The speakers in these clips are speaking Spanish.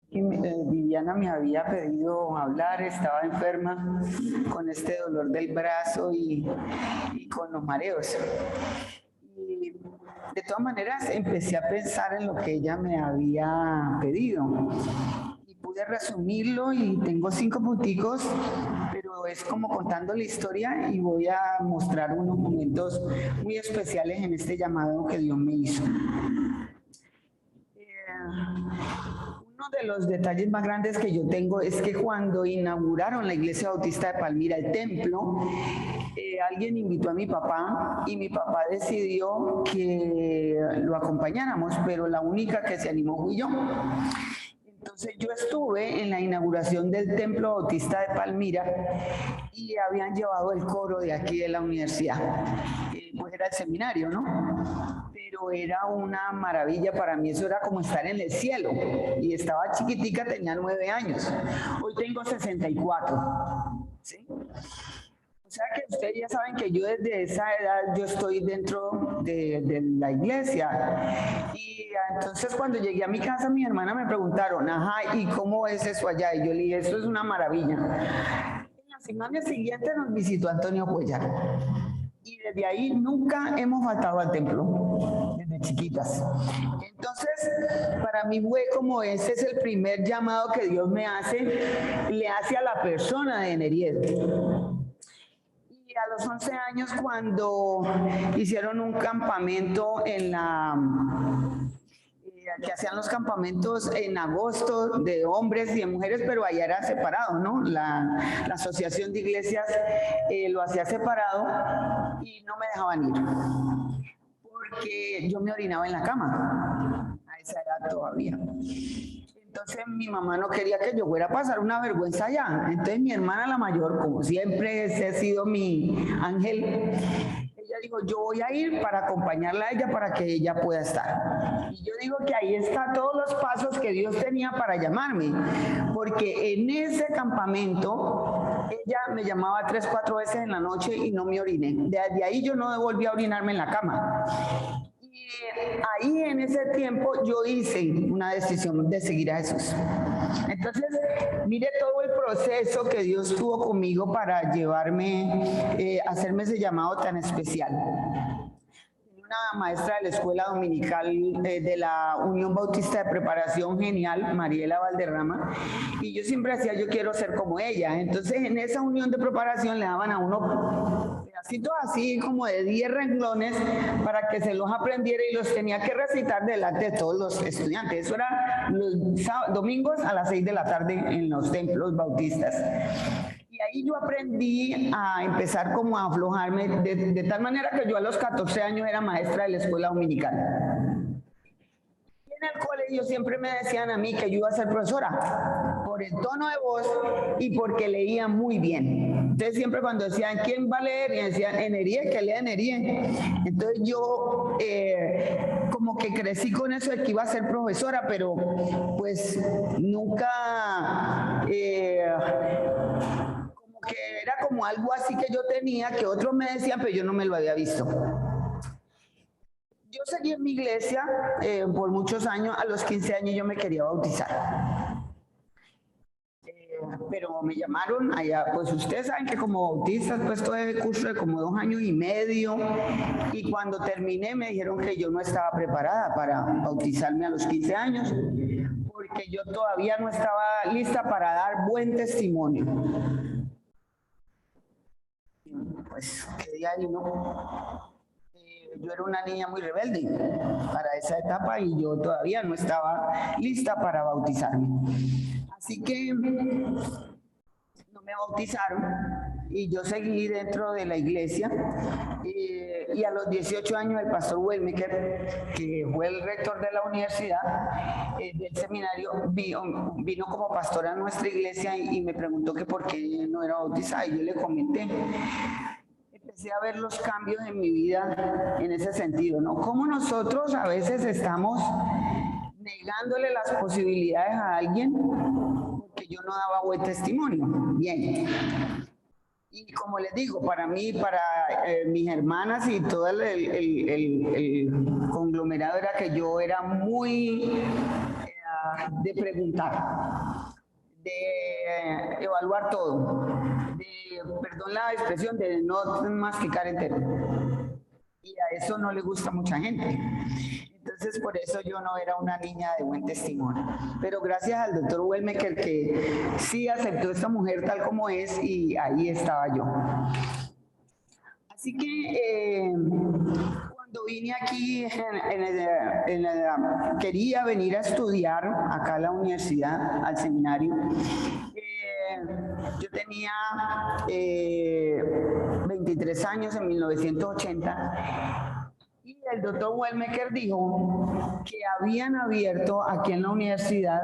Viviana me había pedido hablar, estaba enferma con este dolor del brazo y con los mareos. Y de todas maneras empecé a pensar en lo que ella me había pedido y pude resumirlo y tengo 5 punticos, pero es como contando la historia y voy a mostrar unos momentos muy especiales en este llamado que Dios me hizo. Uno de los detalles más grandes que yo tengo es que cuando inauguraron la Iglesia Bautista de Palmira, el templo, alguien invitó a mi papá y mi papá decidió que lo acompañáramos, pero la única que se animó fui yo. Entonces yo estuve en la inauguración del Templo Bautista de Palmira y habían llevado el coro de aquí de la universidad. Pues era el seminario, ¿no? Pero era una maravilla para mí, eso era como estar en el cielo. Y estaba chiquitica, tenía 9 años. Hoy tengo 64. ¿Sí? O sea que ustedes ya saben que yo desde esa edad yo estoy dentro de la iglesia. Y entonces cuando llegué a mi casa, mi hermana me preguntaron, ajá, ¿y cómo es eso allá? Y yo le dije, eso es una maravilla. En la semana siguiente nos visitó Antonio Cuellar. Y desde ahí nunca hemos faltado al templo, desde chiquitas. Entonces, para mí fue como ese es el primer llamado que Dios me hace, le hace a la persona de Neriel. Y a los 11 años, cuando hicieron un campamento en que hacían los campamentos en agosto de hombres y de mujeres, pero allá era separado, ¿no? La asociación de iglesias lo hacía separado y no me dejaban ir, porque yo me orinaba en la cama, a esa edad todavía. Entonces mi mamá no quería que yo fuera a pasar una vergüenza allá. Entonces mi hermana la mayor, como siempre ese ha sido mi ángel, ella dijo, yo voy a ir para acompañarla a ella para que ella pueda estar. Y yo digo que ahí está todos los pasos que Dios tenía para llamarme, porque en ese campamento ella me llamaba 3, 4 veces en la noche y no me oriné. Desde ahí yo no volví a orinarme en la cama. Y ahí en ese tiempo yo hice una decisión de seguir a Jesús. Entonces, mire todo el proceso que Dios tuvo conmigo para llevarme, hacerme ese llamado tan especial. Una maestra de la escuela dominical de la Unión Bautista de Preparación Genial, Mariela Valderrama, y yo siempre decía, yo quiero ser como ella. Entonces, en esa unión de preparación le daban a uno pedacitos así como de 10 renglones para que se los aprendiera y los tenía que recitar delante de todos los estudiantes. Eso era los domingos a las 6 de la tarde en los templos bautistas. Y ahí yo aprendí a empezar como a aflojarme, de tal manera que yo a los 14 años era maestra de la escuela dominical. Y en el colegio siempre me decían a mí que yo iba a ser profesora, por el tono de voz y porque leía muy bien. Entonces siempre cuando decían, ¿quién va a leer? Y decían, Enerie, que lea Enerie. Entonces yo como que crecí con eso de que iba a ser profesora, pero pues nunca... que era como algo así que yo tenía, que otros me decían, pero yo no me lo había visto. Yo seguí en mi iglesia por muchos años, a los 15 años yo me quería bautizar. Pero me llamaron allá, pues ustedes saben que como bautistas, pues todo el curso de como 2 años y medio, y cuando terminé me dijeron que yo no estaba preparada para bautizarme a los 15 años, porque yo todavía no estaba lista para dar buen testimonio. Pues quedé ahí, ¿no? Yo era una niña muy rebelde para esa etapa y yo todavía no estaba lista para bautizarme. Así que no me bautizaron y yo seguí dentro de la iglesia y a los 18 años el pastor Welmaker, que fue el rector de la universidad, del seminario, vino como pastor a nuestra iglesia y me preguntó que por qué no era bautizada y yo le comenté. Empecé a ver los cambios en mi vida en ese sentido, ¿no? Cómo nosotros a veces estamos negándole las posibilidades a alguien porque yo no daba buen testimonio. Bien. Y como les digo, para mí, para mis hermanas y todo el conglomerado era que yo era muy de preguntar, de evaluar todo, de, perdón la expresión, de no masticar entero. Y a eso no le gusta a mucha gente. Entonces, por eso yo no era una niña de buen testimonio. Pero gracias al doctor Welmecker, que sí aceptó a esta mujer tal como es, y ahí estaba yo. Así que cuando vine aquí, quería venir a estudiar acá a la universidad, al seminario. Yo tenía 23 años en 1980 y el doctor Welmecker dijo que habían abierto aquí en la universidad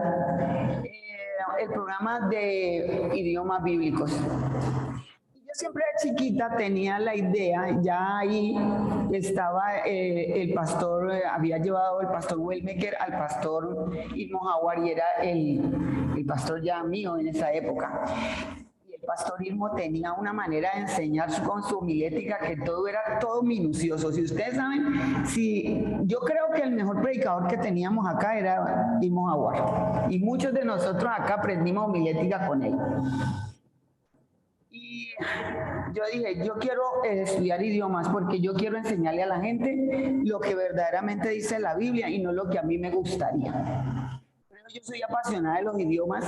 el programa de idiomas bíblicos. Yo siempre de chiquita tenía la idea, ya ahí estaba el pastor, había llevado el pastor Welmecker al pastor Irmo Jaguar y era el pastor ya mío en esa época. Y el pastor Irmo tenía una manera de enseñar con su homilética que todo era todo minucioso. Si ustedes saben, yo creo que el mejor predicador que teníamos acá era Irmo Jaguar. Y muchos de nosotros acá aprendimos homilética con él. Y yo dije, yo quiero estudiar idiomas porque yo quiero enseñarle a la gente lo que verdaderamente dice la Biblia y no lo que a mí me gustaría. Pero yo soy apasionada de los idiomas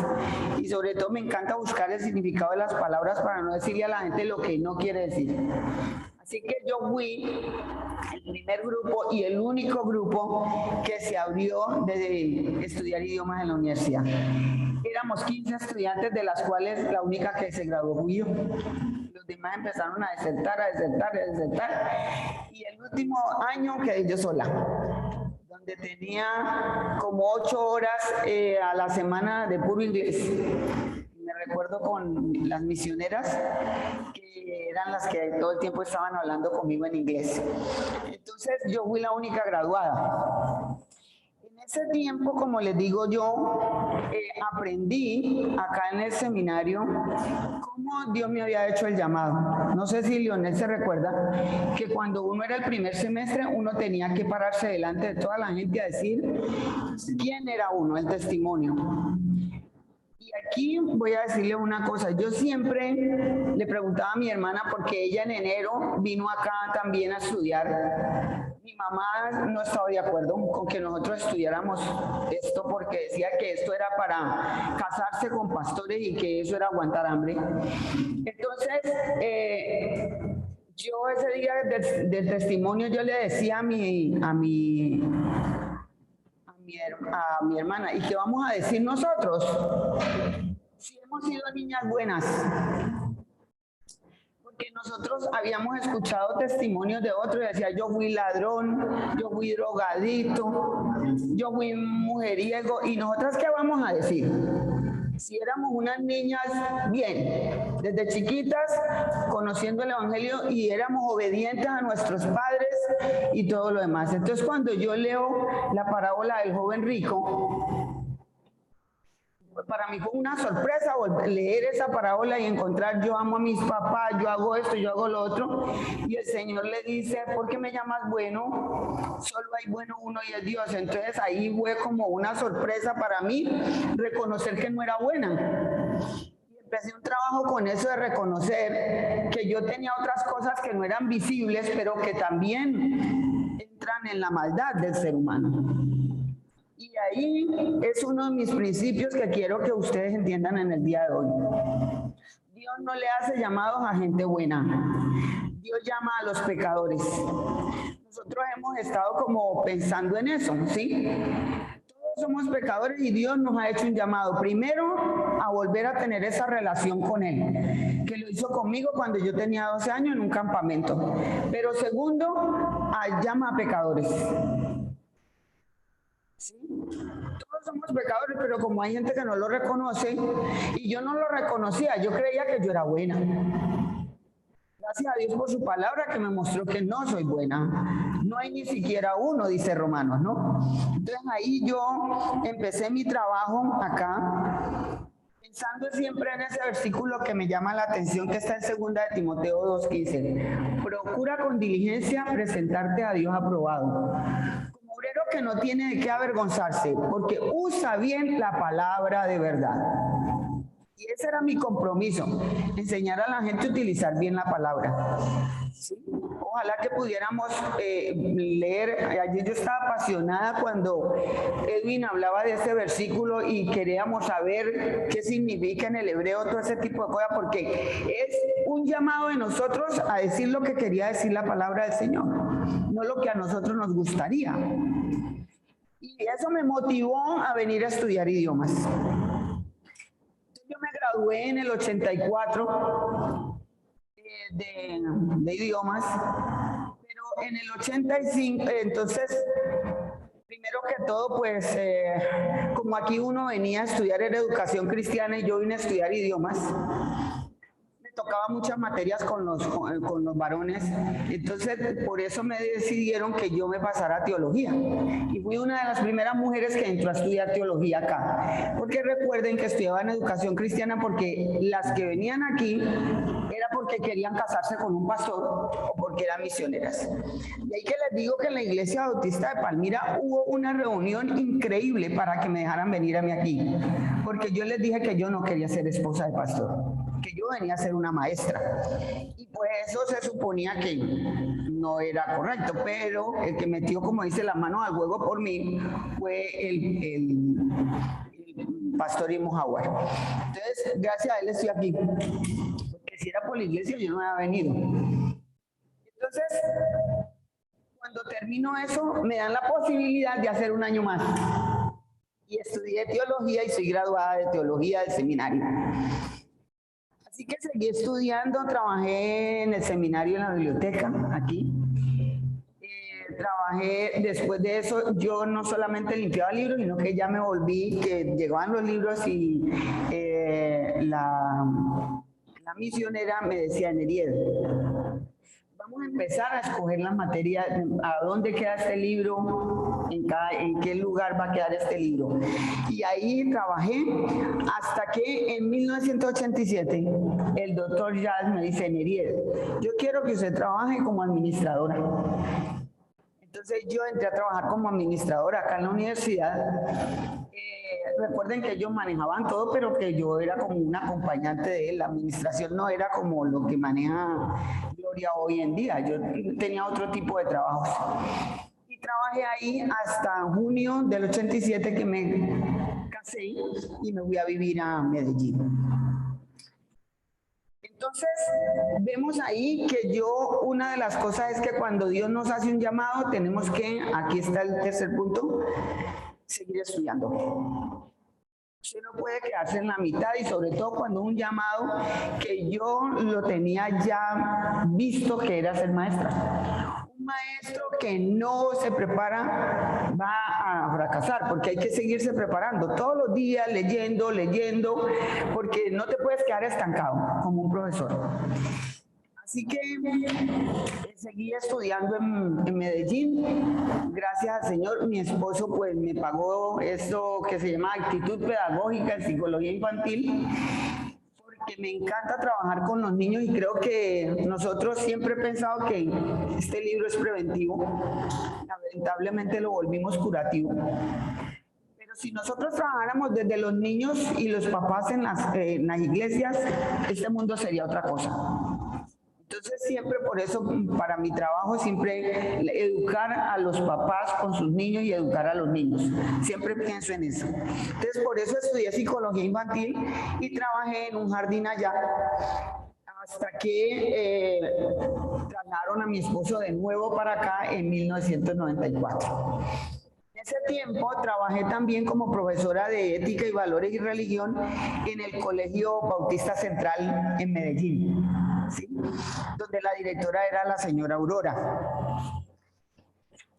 y sobre todo me encanta buscar el significado de las palabras para no decirle a la gente lo que no quiere decir. Así que yo fui el primer grupo y el único grupo que se abrió de estudiar idiomas en la universidad. Éramos 15 estudiantes, de las cuales la única que se graduó fui yo. Los demás empezaron a desertar. Y el último año quedé yo sola, donde tenía como 8 horas a la semana de puro inglés. Me recuerdo con las misioneras, que eran las que todo el tiempo estaban hablando conmigo en inglés. Entonces yo fui la única graduada. En ese tiempo, como les digo yo, aprendí acá en el seminario cómo Dios me había hecho el llamado. No sé si Leonel se recuerda que cuando uno era el primer semestre, uno tenía que pararse delante de toda la gente a decir quién era uno, el testimonio. Y aquí voy a decirle una cosa, yo siempre le preguntaba a mi hermana porque ella en enero vino acá también a estudiar. Mi mamá no estaba de acuerdo con que nosotros estudiáramos esto porque decía que esto era para casarse con pastores y que eso era aguantar hambre. Entonces, yo ese día del testimonio yo le decía a mi hermana, ¿y qué vamos a decir nosotros? Si hemos sido niñas buenas. Porque nosotros habíamos escuchado testimonios de otros y decía, yo fui ladrón, yo fui drogadito, yo fui mujeriego, y nosotras ¿qué vamos a decir? Si éramos unas niñas bien, desde chiquitas, conociendo el Evangelio y éramos obedientes a nuestros padres y todo lo demás. Entonces cuando yo leo la parábola del joven rico, para mí fue una sorpresa leer esa parábola y encontrar yo amo a mis papás, yo hago esto, yo hago lo otro. Y el Señor le dice, ¿por qué me llamas bueno? Solo hay bueno uno y es Dios. Entonces ahí fue como una sorpresa para mí reconocer que no era buena. Y empecé un trabajo con eso de reconocer que yo tenía otras cosas que no eran visibles, pero que también entran en la maldad del ser humano. Y ahí es uno de mis principios que quiero que ustedes entiendan en el día de hoy. Dios no le hace llamados a gente buena. Dios llama a los pecadores. Nosotros hemos estado como pensando en eso, ¿sí? Todos somos pecadores y Dios nos ha hecho un llamado. Primero, a volver a tener esa relación con Él, que lo hizo conmigo cuando yo tenía 12 años en un campamento. Pero segundo, llama a pecadores. ¿Sí? Todos somos pecadores, pero como hay gente que no lo reconoce, y yo no lo reconocía, yo creía que yo era buena. Gracias a Dios por su palabra que me mostró que no soy buena. No hay ni siquiera uno, dice Romanos, ¿no? Entonces ahí yo empecé mi trabajo acá, pensando siempre en ese versículo que me llama la atención, que está en 2 de Timoteo 2:15. Procura con diligencia presentarte a Dios aprobado. Obrero que no tiene de qué avergonzarse, porque usa bien la palabra de verdad. Y ese era mi compromiso, enseñar a la gente a utilizar bien la palabra. ¿Sí? Ojalá que pudiéramos leer. Ayer yo estaba apasionada cuando Edwin hablaba de ese versículo y queríamos saber qué significa en el hebreo todo ese tipo de cosas, porque es un llamado de nosotros a decir lo que quería decir la palabra del Señor, no lo que a nosotros nos gustaría. Y eso me motivó a venir a estudiar idiomas. Yo me gradué en el 84 de idiomas, pero en el 85, entonces, primero que todo, pues, como aquí uno venía a estudiar en educación cristiana y yo vine a estudiar idiomas, tocaba muchas materias con los varones, entonces por eso me decidieron que yo me pasara a teología y fui una de las primeras mujeres que entró a estudiar teología acá, porque recuerden que estudiaban educación cristiana porque las que venían aquí era porque querían casarse con un pastor o porque eran misioneras. Y ahí que les digo que en la iglesia bautista de Palmira hubo una reunión increíble para que me dejaran venir a mí aquí, porque yo les dije que yo no quería ser esposa de pastor, que yo venía a ser una maestra. Y pues eso se suponía que no era correcto, pero el que metió, como dice, la mano al juego por mí fue el pastor Imo Howard. Entonces, gracias a él estoy aquí. Porque si era por la iglesia yo no había venido. Entonces, cuando termino eso, me dan la posibilidad de hacer un año más. Y estudié teología y soy graduada de teología del seminario. Así que seguí estudiando, trabajé en el seminario en la biblioteca, aquí. Trabajé, después de eso, yo no solamente limpiaba libros, sino que ya me volví, que llegaban los libros y la misionera me decía, Neried, vamos a empezar a escoger las materias, a dónde queda este libro, en qué lugar va a quedar este libro. Y ahí trabajé hasta que en 1987 el doctor Jazz me dice, Neried, yo quiero que usted trabaje como administradora. Entonces yo entré a trabajar como administradora acá en la universidad. Recuerden que ellos manejaban todo, pero que yo era como un acompañante de él. La administración no era como lo que maneja Gloria hoy en día. Yo tenía otro tipo de trabajos. Y trabajé ahí hasta junio del 87 que me casé y me fui a vivir a Medellín. Entonces, vemos ahí que una de las cosas es que cuando Dios nos hace un llamado, tenemos que, aquí está el tercer punto, seguir estudiando. Usted no puede quedarse en la mitad y sobre todo cuando un llamado que yo lo tenía ya visto que era ser maestra. Un maestro que no se prepara va a fracasar porque hay que seguirse preparando todos los días, leyendo, porque no te puedes quedar estancado como un profesor. Así que seguí estudiando en Medellín. Gracias al Señor, mi esposo pues me pagó esto que se llama actitud pedagógica en psicología infantil, porque me encanta trabajar con los niños y creo que nosotros siempre he pensado que este libro es preventivo. Lamentablemente lo volvimos curativo. Pero si nosotros trabajáramos desde los niños y los papás en las iglesias, este mundo sería otra cosa. Entonces siempre por eso, para mi trabajo, siempre educar a los papás con sus niños y educar a los niños. Siempre pienso en eso. Entonces por eso estudié psicología infantil y trabajé en un jardín allá hasta que trasladaron a mi esposo de nuevo para acá en 1994. En ese tiempo trabajé también como profesora de ética y valores y religión en el Colegio Bautista Central en Medellín. ¿Sí? Donde la directora era la señora Aurora.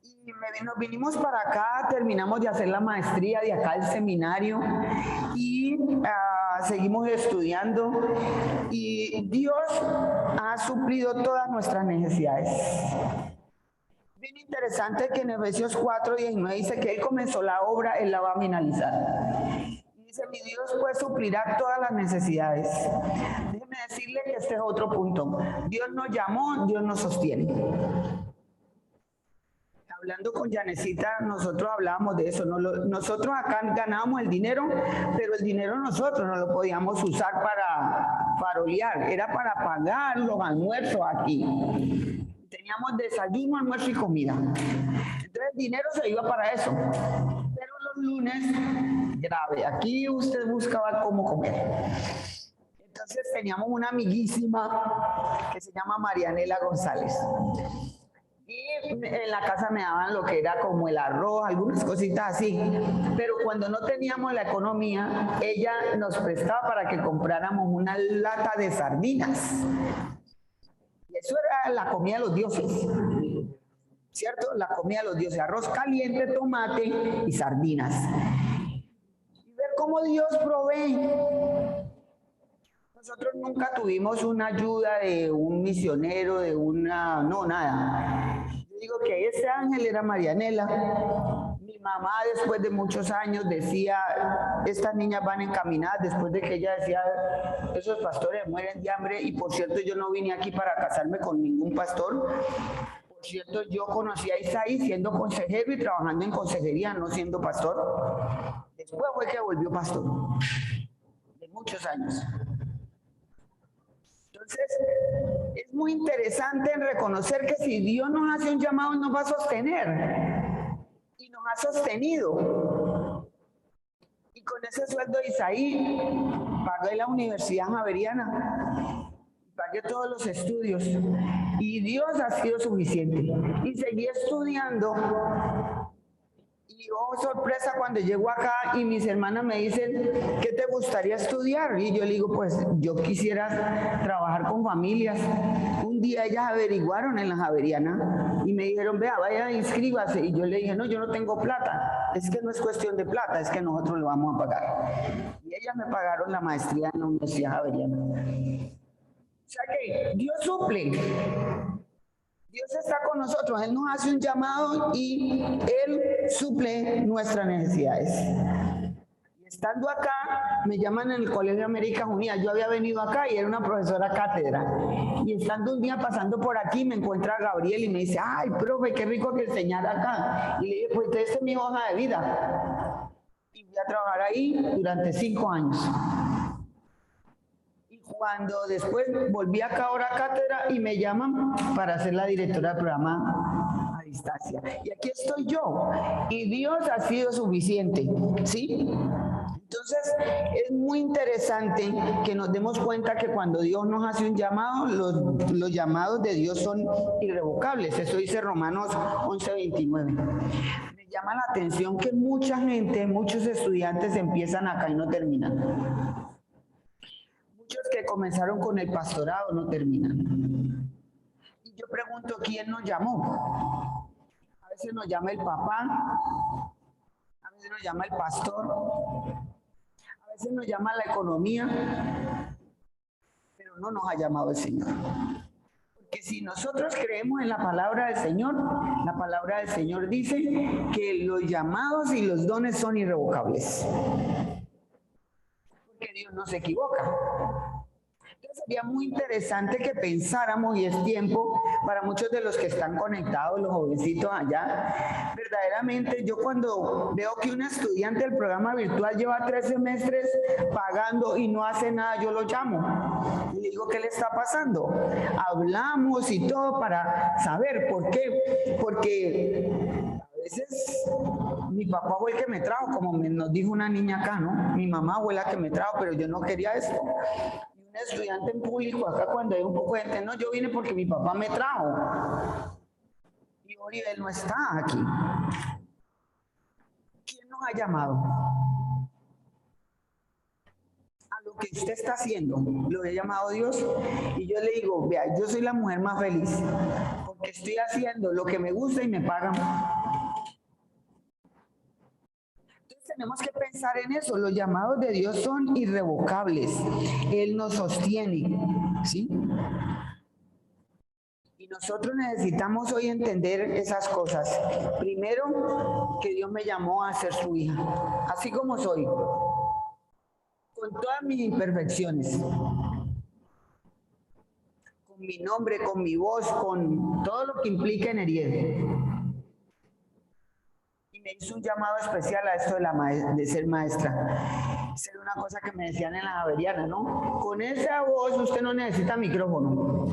Y nos vinimos para acá, terminamos de hacer la maestría de acá del seminario y seguimos estudiando y Dios ha suplido todas nuestras necesidades. Bien interesante que en Efesios 4:19 dice que Él comenzó la obra, Él la va a finalizar. Dice, mi Dios pues suplirá todas las necesidades. Déjeme decirle que este es otro punto. Dios nos llamó, Dios nos sostiene. Hablando con Yanecita, nosotros hablábamos de eso. Nosotros acá ganábamos el dinero, pero el dinero nosotros no lo podíamos usar para farolear, era para pagar los almuerzos aquí. Teníamos desayuno, almuerzo y comida. Entonces el dinero se iba para eso. Pero los lunes, grave, aquí usted buscaba cómo comer. Entonces teníamos una amiguísima que se llama Marianela González. Y en la casa me daban lo que era como el arroz, algunas cositas así. Pero cuando no teníamos la economía, ella nos prestaba para que compráramos una lata de sardinas. Y eso era la comida de los dioses, ¿cierto? La comida de los dioses, arroz caliente, tomate y sardinas. Y ver cómo Dios provee. Nosotros nunca tuvimos una ayuda de un misionero, no, nada. Yo digo que ese ángel era Marianela. Mi mamá después de muchos años decía, estas niñas van encaminadas, después de que ella decía, esos pastores mueren de hambre, y por cierto yo no vine aquí para casarme con ningún pastor. Por cierto, yo conocí a Isaí siendo consejero y trabajando en consejería, no siendo pastor. Después fue que volvió pastor, de muchos años. Entonces, es muy interesante en reconocer que si Dios nos hace un llamado, nos va a sostener. Y nos ha sostenido. Y con ese sueldo de Isaí, pagué la Universidad Javeriana, pagué todos los estudios. Y Dios ha sido suficiente. Y seguí estudiando. Y oh, sorpresa cuando llego acá y mis hermanas me dicen, ¿qué te gustaría estudiar? Y yo le digo, pues yo quisiera trabajar con familias. Un día ellas averiguaron en la Javeriana y me dijeron, vea, vaya, inscríbase. Y yo le dije, no, yo no tengo plata. Es que no es cuestión de plata, es que nosotros lo vamos a pagar. Y ellas me pagaron la maestría en la Universidad Javeriana. O sea que Dios suple. Dios está con nosotros, Él nos hace un llamado y Él suple nuestras necesidades. Y estando acá, me llaman en el Colegio Américas Unidas. Yo había venido acá y era una profesora cátedra. Y estando un día pasando por aquí, me encuentra Gabriel y me dice, ay, profe, qué rico que enseñar acá. Y le dije, pues esta es mi hoja de vida. Y voy a trabajar ahí durante 5 años. Cuando después volví acá ahora a cátedra y me llaman para ser la directora del programa a distancia. Y aquí estoy yo. Y Dios ha sido suficiente, ¿sí? Entonces, es muy interesante que nos demos cuenta que cuando Dios nos hace un llamado, los llamados de Dios son irrevocables. Eso dice Romanos 11:29. Me llama la atención que mucha gente, muchos estudiantes empiezan acá y no terminan. Muchos que comenzaron con el pastorado no terminan. Y yo pregunto, ¿quién nos llamó? A veces nos llama el papá, a veces nos llama el pastor, a veces nos llama la economía, pero no nos ha llamado el Señor. Porque si nosotros creemos en la palabra del Señor, la palabra del Señor dice que los llamados y los dones son irrevocables. Que Dios no se equivoca. Entonces sería muy interesante que pensáramos, y es tiempo para muchos de los que están conectados, los jovencitos allá, verdaderamente yo cuando veo que un estudiante del programa virtual lleva 3 semestres pagando y no hace nada, yo lo llamo y le digo, ¿qué le está pasando? Hablamos y todo para saber por qué, porque a veces mi papá fue el que me trajo, como nos dijo una niña acá, ¿no? Mi mamá fue la que me trajo, pero yo no quería esto. Y un estudiante en público acá, cuando hay un poco de gente, no, yo vine porque mi papá me trajo. Y hoy él no está aquí. ¿Quién nos ha llamado? A lo que usted está haciendo, lo he llamado Dios. Y yo le digo, vea, yo soy la mujer más feliz, porque estoy haciendo lo que me gusta y me pagan. Tenemos que pensar en eso, los llamados de Dios son irrevocables, Él nos sostiene, ¿sí? Y nosotros necesitamos hoy entender esas cosas. Primero, que Dios me llamó a ser su hija, así como soy, con todas mis imperfecciones, con mi nombre, con mi voz, con todo lo que implica en Ariel. me hizo un llamado especial a esto de ser maestra. Esa era una cosa que me decían en la Javeriana, ¿no? Con esa voz usted no necesita micrófono.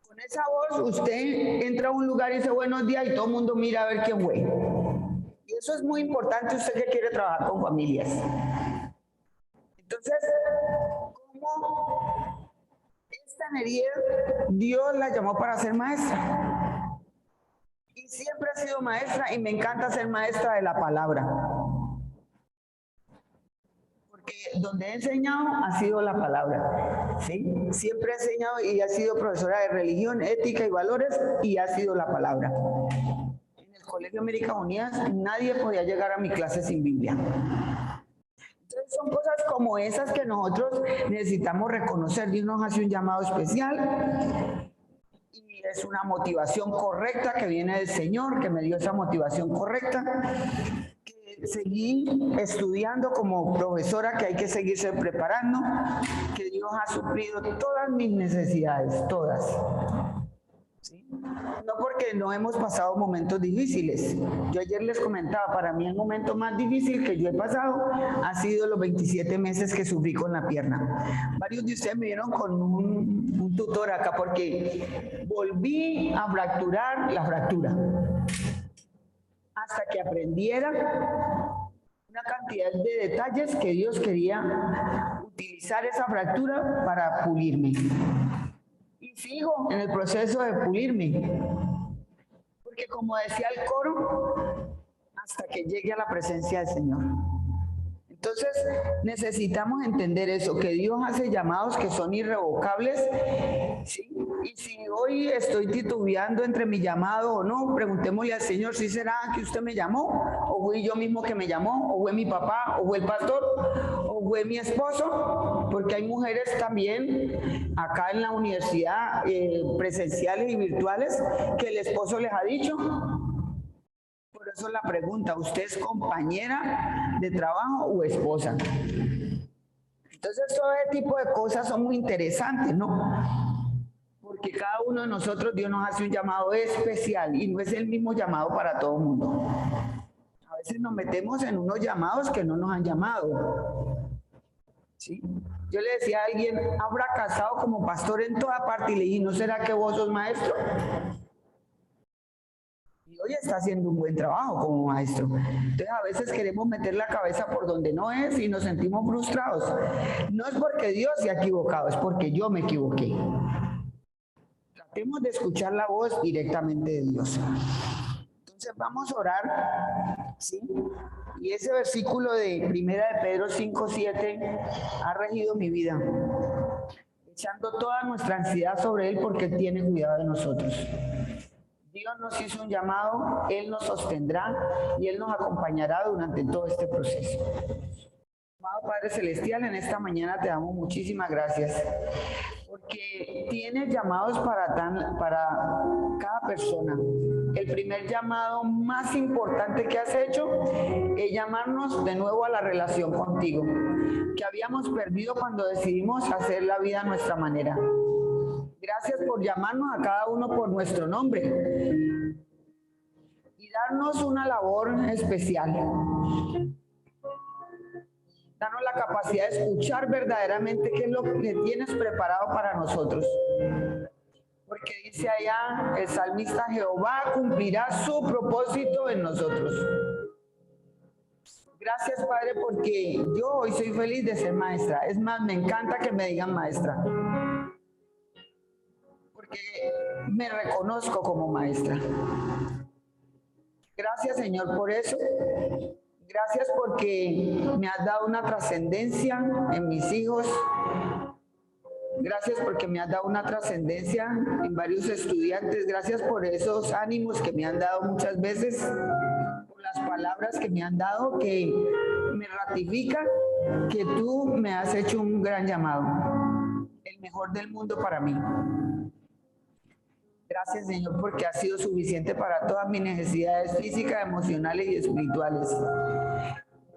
Con esa voz usted entra a un lugar y dice buenos días y todo el mundo mira a ver quién fue. Y eso es muy importante usted que quiere trabajar con familias. Entonces, ¿cómo esta Neriel Dios la llamó para ser maestra? Y siempre he sido maestra y me encanta ser maestra de la palabra. Porque donde he enseñado ha sido la palabra. ¿Sí? Siempre he enseñado y he sido profesora de religión, ética y valores y ha sido la palabra. En el Colegio Américas Unidas nadie podía llegar a mi clase sin Biblia. Entonces son cosas como esas que nosotros necesitamos reconocer. Dios nos hace un llamado especial y es una motivación correcta que viene del Señor, que me dio esa motivación correcta, que seguí estudiando como profesora, que hay que seguirse preparando, que Dios ha suplido todas mis necesidades, todas. ¿Sí? No porque no hemos pasado momentos difíciles. Yo ayer les comentaba, para mí el momento más difícil que yo he pasado ha sido los 27 meses que sufrí con la pierna. Varios de ustedes me vieron con un tutor acá porque volví a fracturar la fractura. Hasta que aprendiera una cantidad de detalles que Dios quería utilizar esa fractura para pulirme. Y sigo en el proceso de pulirme, porque como decía el coro, hasta que llegue a la presencia del Señor. Entonces necesitamos entender eso, que Dios hace llamados que son irrevocables, ¿sí? Y si hoy estoy titubeando entre mi llamado o no, preguntémosle al Señor, ¿sí será que usted me llamó? ¿O fui yo mismo que me llamó? ¿O fue mi papá? ¿O fue el pastor? ¿O fue mi esposo? Porque hay mujeres también acá en la universidad, presenciales y virtuales, que el esposo les ha dicho. Por eso la pregunta, ¿usted es compañera de trabajo o esposa? Entonces todo ese tipo de cosas son muy interesantes, ¿no? Porque cada uno de nosotros, Dios nos hace un llamado especial y no es el mismo llamado para todo el mundo. A veces nos metemos en unos llamados que no nos han llamado. ¿Sí? Yo le decía a alguien, ha fracasado como pastor en toda parte y le dije, ¿no será que vos sos maestro? Y hoy está haciendo un buen trabajo como maestro. Entonces a veces queremos meter la cabeza por donde no es y nos sentimos frustrados. No es porque Dios se ha equivocado, es porque yo me equivoqué. Tratemos de escuchar la voz directamente de Dios. Entonces vamos a orar, ¿sí? Y ese versículo de 1 de Pedro 5:7 ha regido mi vida, echando toda nuestra ansiedad sobre Él porque Él tiene cuidado de nosotros. Dios nos hizo un llamado, Él nos sostendrá y Él nos acompañará durante todo este proceso. Amado Padre Celestial, en esta mañana te damos muchísimas gracias porque tienes llamados para cada persona. El primer llamado más importante que has hecho es llamarnos de nuevo a la relación contigo, que habíamos perdido cuando decidimos hacer la vida a nuestra manera. Gracias por llamarnos a cada uno por nuestro nombre y darnos una labor especial. Danos la capacidad de escuchar verdaderamente qué es lo que tienes preparado para nosotros. Porque dice allá el salmista, Jehová cumplirá su propósito en nosotros. Gracias, Padre, porque yo hoy soy feliz de ser maestra. Es más, me encanta que me digan maestra. Porque me reconozco como maestra. Gracias, Señor, por eso. Gracias porque me has dado una trascendencia en mis hijos. Gracias porque me has dado una trascendencia en varios estudiantes. Gracias por esos ánimos que me han dado muchas veces, por las palabras que me han dado que me ratifican que tú me has hecho un gran llamado, el mejor del mundo para mí. Gracias, Señor, porque ha sido suficiente para todas mis necesidades físicas, emocionales y espirituales.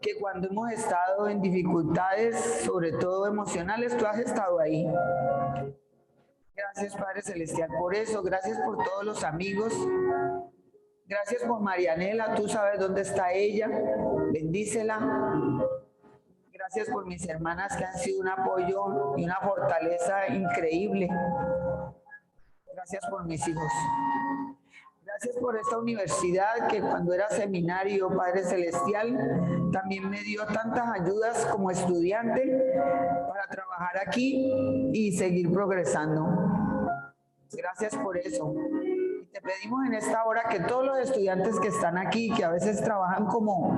Que cuando hemos estado en dificultades, sobre todo emocionales, tú has estado ahí. Gracias, Padre Celestial, por eso. Gracias por todos los amigos Gracias por Marianela, tú sabes dónde está ella, bendícela. Gracias por mis hermanas que han sido un apoyo y una fortaleza increíble. Gracias por mis hijos. Gracias por esta universidad que cuando era seminario, Padre Celestial, también me dio tantas ayudas como estudiante para trabajar aquí y seguir progresando. Gracias por eso. Y te pedimos en esta hora que todos los estudiantes que están aquí, que a veces trabajan como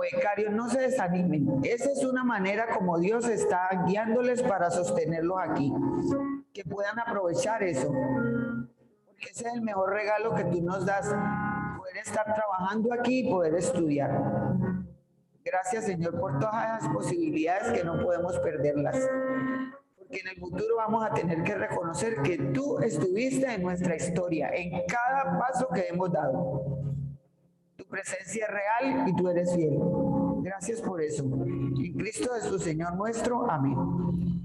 becarios, no se desanimen. Esa es una manera como Dios está guiándoles para sostenerlos aquí. Que puedan aprovechar eso. Porque ese es el mejor regalo que tú nos das, poder estar trabajando aquí y poder estudiar. Gracias, Señor, por todas las posibilidades que no podemos perderlas. Porque en el futuro vamos a tener que reconocer que tú estuviste en nuestra historia, en cada paso que hemos dado. Tu presencia es real y tú eres fiel. Gracias por eso. En Cristo Jesús, Señor nuestro. Amén.